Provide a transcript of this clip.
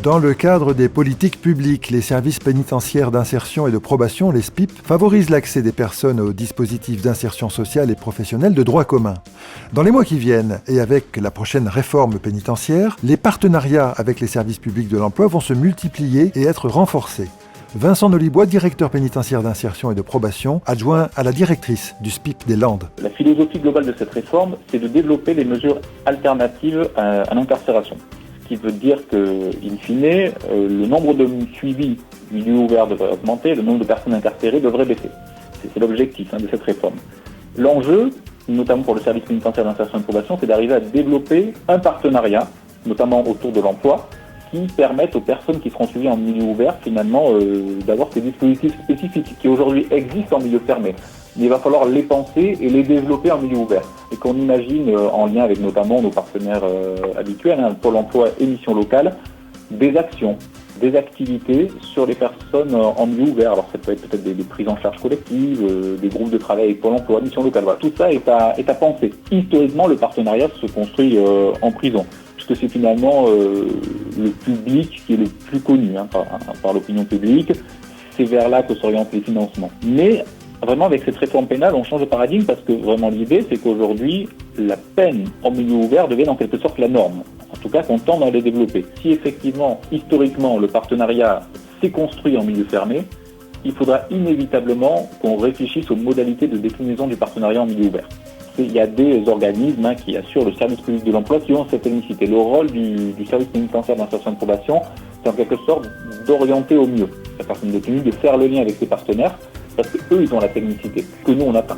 Dans le cadre des politiques publiques, les services pénitentiaires d'insertion et de probation, les SPIP, favorisent l'accès des personnes aux dispositifs d'insertion sociale et professionnelle de droit commun. Dans les mois qui viennent, et avec la prochaine réforme pénitentiaire, les partenariats avec les services publics de l'emploi vont se multiplier et être renforcés. Vincent Nolibois, directeur pénitentiaire d'insertion et de probation, adjoint à la directrice du SPIP des Landes. La philosophie globale de cette réforme, c'est de développer les mesures alternatives à l'incarcération. Ce qui veut dire que, in fine, le nombre de suivis milieu ouvert devrait augmenter, le nombre de personnes incarcérées devrait baisser. C'est l'objectif de cette réforme. L'enjeu, notamment pour le service pénitentiaire d'insertion et de probation, c'est d'arriver à développer un partenariat, notamment autour de l'emploi, qui permettent aux personnes qui seront suivies en milieu ouvert, finalement, d'avoir ces dispositifs spécifiques qui aujourd'hui existent en milieu fermé. Mais il va falloir les penser et les développer en milieu ouvert. Et qu'on imagine, en lien avec notamment nos partenaires habituels, Pôle emploi et Mission locale, des actions, des activités sur les personnes en milieu ouvert. Alors ça peut être peut-être des prises en charge collectives, des groupes de travail avec Pôle emploi, Mission locale. Voilà. Tout ça est à penser. Historiquement, le partenariat se construit en prison, puisque c'est finalement le public qui est le plus connu par l'opinion publique. C'est vers là que s'orientent les financements. Mais vraiment, avec cette réforme pénale, on change de paradigme parce que vraiment l'idée, c'est qu'aujourd'hui, la peine en milieu ouvert devienne en quelque sorte la norme. En tout cas, qu'on tend à les développer. Si effectivement, historiquement, le partenariat s'est construit en milieu fermé, il faudra inévitablement qu'on réfléchisse aux modalités de déclinaison du partenariat en milieu ouvert. Il y a des organismes qui assurent le service public de l'emploi qui ont cette technicité. Le rôle du service pénitentiaire d'insertion et de probation, c'est en quelque sorte d'orienter au mieux la personne détenue, de faire le lien avec ses partenaires, parce qu'eux, ils ont la technicité, que nous, on n'a pas.